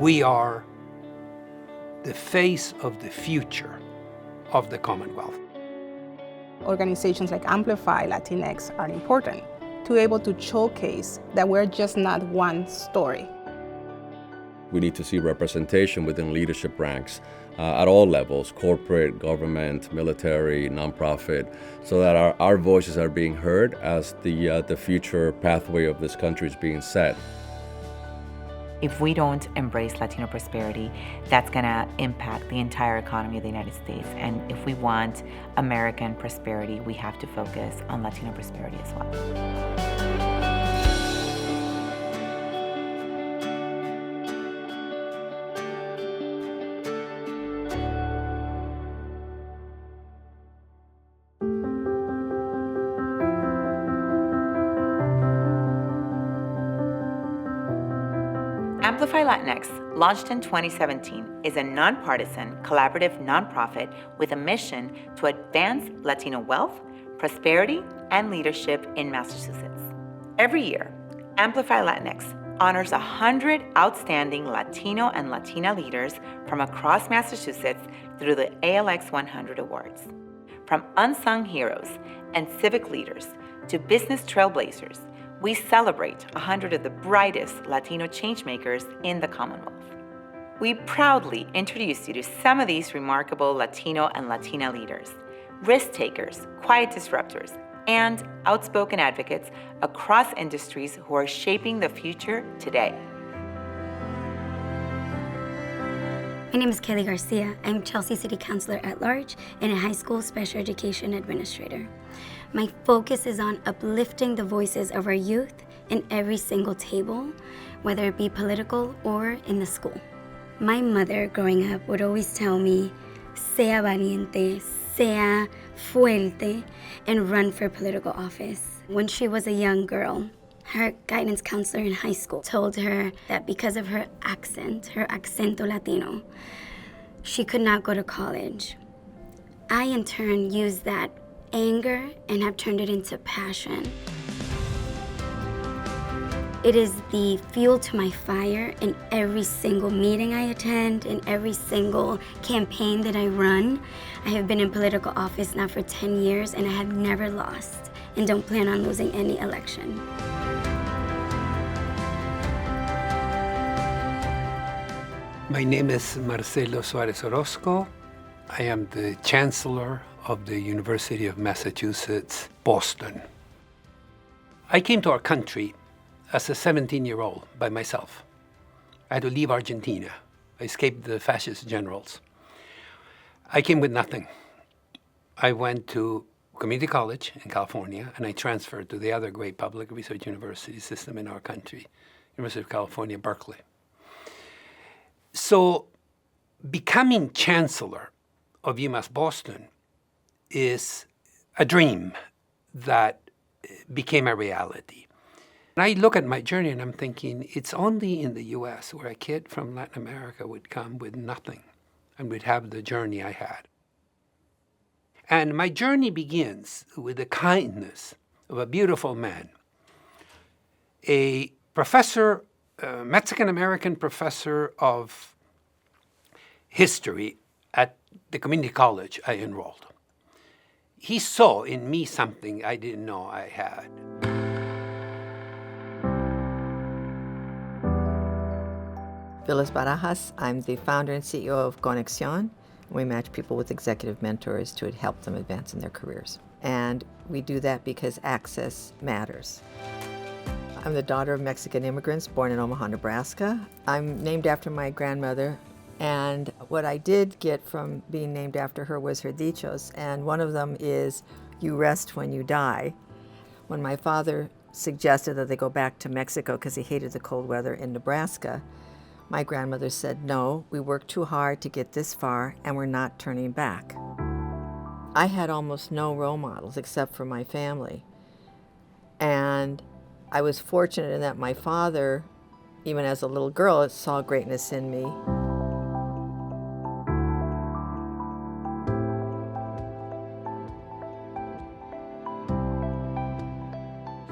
We are the face of the future of the Commonwealth. Organizations like Amplify Latinx are important to be able to showcase that we're just not one story. We need to see representation within leadership ranks at all levels, corporate, government, military, nonprofit, so that our voices are being heard as the future pathway of this country is being set. If we don't embrace Latino prosperity, that's going to impact the entire economy of the United States. And if we want American prosperity, we have to focus on Latino prosperity as well. Amplify Latinx, launched in 2017, is a nonpartisan, collaborative nonprofit with a mission to advance Latino wealth, prosperity, and leadership in Massachusetts. Every year, Amplify Latinx honors 100 outstanding Latino and Latina leaders from across Massachusetts through the ALX100 awards. From unsung heroes and civic leaders to business trailblazers, we celebrate 100 of the brightest Latino changemakers in the Commonwealth. We proudly introduce you to some of these remarkable Latino and Latina leaders, risk takers, quiet disruptors, and outspoken advocates across industries who are shaping the future today. My name is Kelly Garcia. I'm Chelsea City Councilor at Large and a high school special education administrator. My focus is on uplifting the voices of our youth in every single table, whether it be political or in the school. My mother growing up would always tell me, sea valiente, sea fuerte, and run for political office. When she was a young girl, her guidance counselor in high school told her that because of her accent, her acento Latino, she could not go to college. I, in turn, used that anger and have turned it into passion. It is the fuel to my fire in every single meeting I attend, in every single campaign that I run. I have been in political office now for 10 years and I have never lost and don't plan on losing any election. My name is Marcelo Suarez Orozco. I am the Chancellor of the University of Massachusetts, Boston. I came to our country as a 17-year-old by myself. I had to leave Argentina. I escaped the fascist generals. I came with nothing. I went to community college in California, and I transferred to the other great public research university system in our country, University of California, Berkeley. So becoming chancellor of UMass Boston is a dream that became a reality. And I look at my journey and I'm thinking, it's only in the US where a kid from Latin America would come with nothing and would have the journey I had. And my journey begins with the kindness of a beautiful man, a professor, a Mexican-American professor of history at the community college I enrolled. He saw in me something I didn't know I had. Phyllis Barajas. I'm the founder and CEO of Conexión. We match people with executive mentors to help them advance in their careers. And we do that because access matters. I'm the daughter of Mexican immigrants born in Omaha, Nebraska. I'm named after my grandmother, and what I did get from being named after her was her dichos, and one of them is, "You rest when you die." When my father suggested that they go back to Mexico because he hated the cold weather in Nebraska, my grandmother said, "No, we worked too hard to get this far and we're not turning back." I had almost no role models except for my family. And I was fortunate in that my father, even as a little girl, saw greatness in me.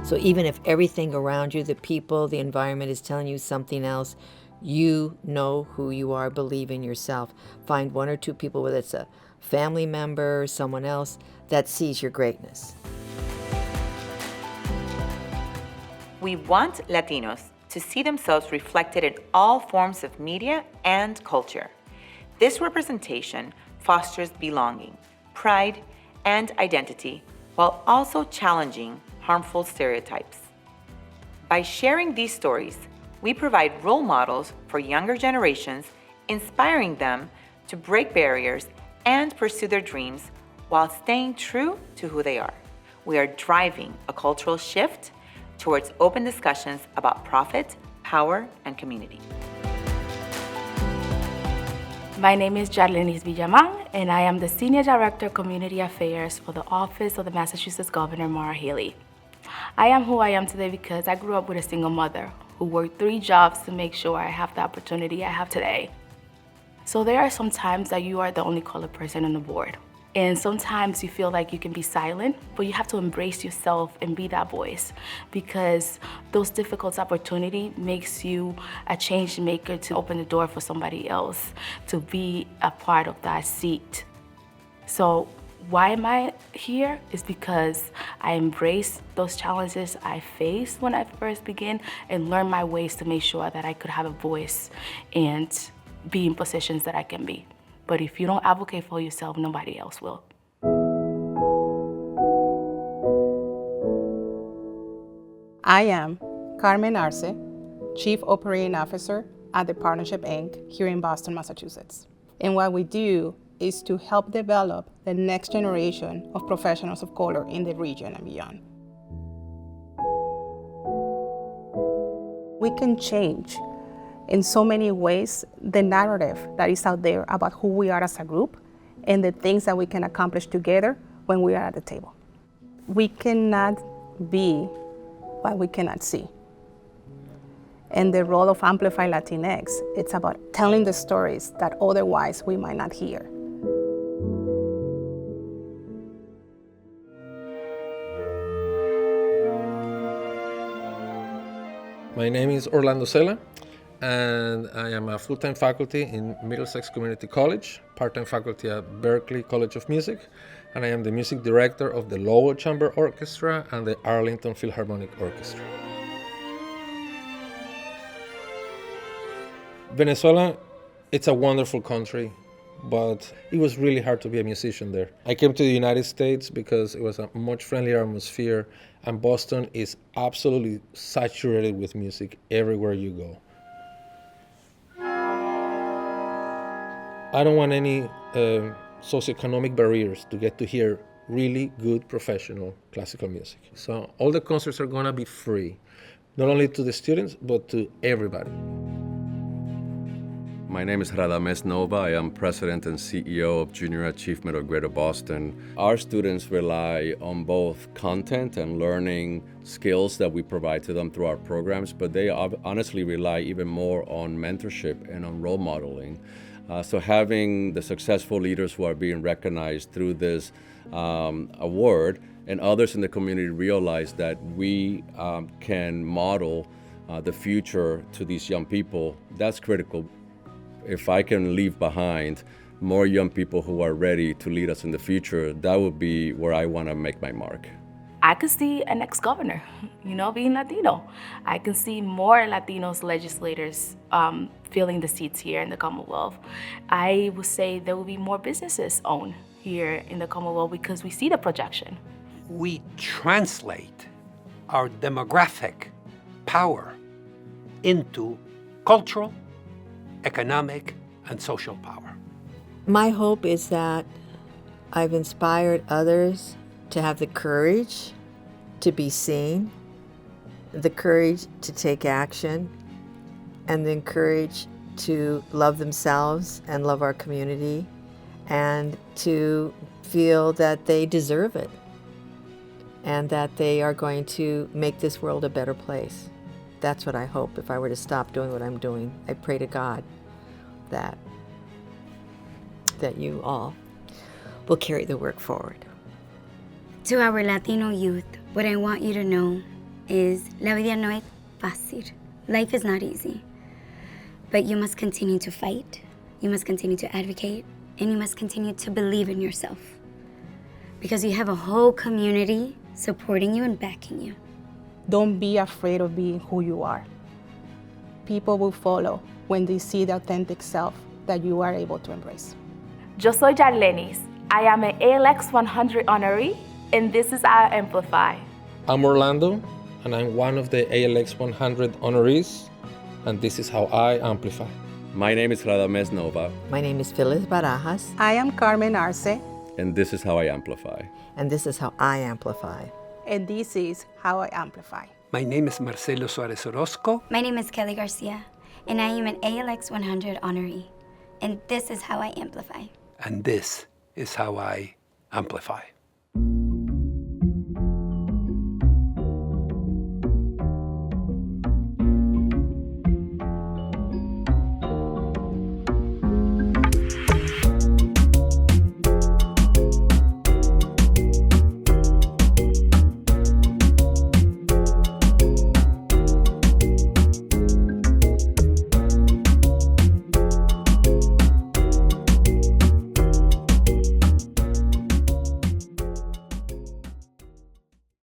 So even if everything around you, the people, the environment is telling you something else, You know who you are, believe in yourself. Find one or two people, whether it's a family member or someone else, that sees your greatness. We want Latinos to see themselves reflected in all forms of media and culture. This representation fosters belonging, pride, and identity, while also challenging harmful stereotypes. By sharing these stories, we provide role models for younger generations, inspiring them to break barriers and pursue their dreams while staying true to who they are. We are driving a cultural shift towards open discussions about profit, power, and community. My name is Jarlenis Villamán, and I am the Senior Director of Community Affairs for the Office of the Massachusetts Governor, Maura Healey. I am who I am today because I grew up with a single mother who worked 3 jobs to make sure I have the opportunity I have today. So there are some times that you are the only colored person on the board. And sometimes you feel like you can be silent, but you have to embrace yourself and be that voice, because those difficult opportunities makes you a change maker to open the door for somebody else to be a part of that seat. So why am I here? Is because I embrace those challenges I faced when I first began and learn my ways to make sure that I could have a voice and be in positions that I can be. But if you don't advocate for yourself, nobody else will. I am Carmen Arce, Chief Operating Officer at the Partnership Inc. here in Boston, Massachusetts. And what we do is to help develop the next generation of professionals of color in the region and beyond. We can change in so many ways the narrative that is out there about who we are as a group and the things that we can accomplish together when we are at the table. We cannot be what we cannot see. And the role of Amplify Latinx, it's about telling the stories that otherwise we might not hear. My name is Orlando Sela, and I am a full-time faculty in Middlesex Community College, part-time faculty at Berklee College of Music, and I am the music director of the Lowell Chamber Orchestra and the Arlington Philharmonic Orchestra. Venezuela, it's a wonderful country, but it was really hard to be a musician there. I came to the United States because it was a much friendlier atmosphere, and Boston is absolutely saturated with music everywhere you go. I don't want any socioeconomic barriers to get to hear really good professional classical music. So all the concerts are gonna be free, not only to the students, but to everybody. My name is Radames Nova. I am President and CEO of Junior Achievement of Greater Boston. Our students rely on both content and learning skills that we provide to them through our programs, but they honestly rely even more on mentorship and on role modeling. So having the successful leaders who are being recognized through this award and others in the community realize that we can model the future to these young people, that's critical. If I can leave behind more young people who are ready to lead us in the future, that would be where I want to make my mark. I could see an ex-governor, being Latino. I can see more Latinos legislators filling the seats here in the Commonwealth. I would say there will be more businesses owned here in the Commonwealth because we see the projection. We translate our demographic power into cultural, economic, and social power. My hope is that I've inspired others to have the courage to be seen, the courage to take action, and the courage to love themselves and love our community, and to feel that they deserve it and that they are going to make this world a better place. That's what I hope. If I were to stop doing what I'm doing, I pray to God that you all will carry the work forward. To our Latino youth, what I want you to know is la vida no es fácil. Life is not easy. But you must continue to fight, you must continue to advocate, and you must continue to believe in yourself. Because you have a whole community supporting you and backing you. Don't be afraid of being who you are. People will follow when they see the authentic self that you are able to embrace. Yo soy Jarlenis. I am an ALX100 honoree, and this is how I amplify. I'm Orlando, and I'm one of the ALX100 honorees, and this is how I amplify. My name is Radames Nova, My name is Phyllis Barajas, I am Carmen Arce, and this is how I amplify. and this is how I amplify. and this is how I amplify. My name is Marcelo Suarez Orozco. My name is Kelly Garcia, and I am an ALX 100 honoree. And this is how I amplify. And this is how I amplify.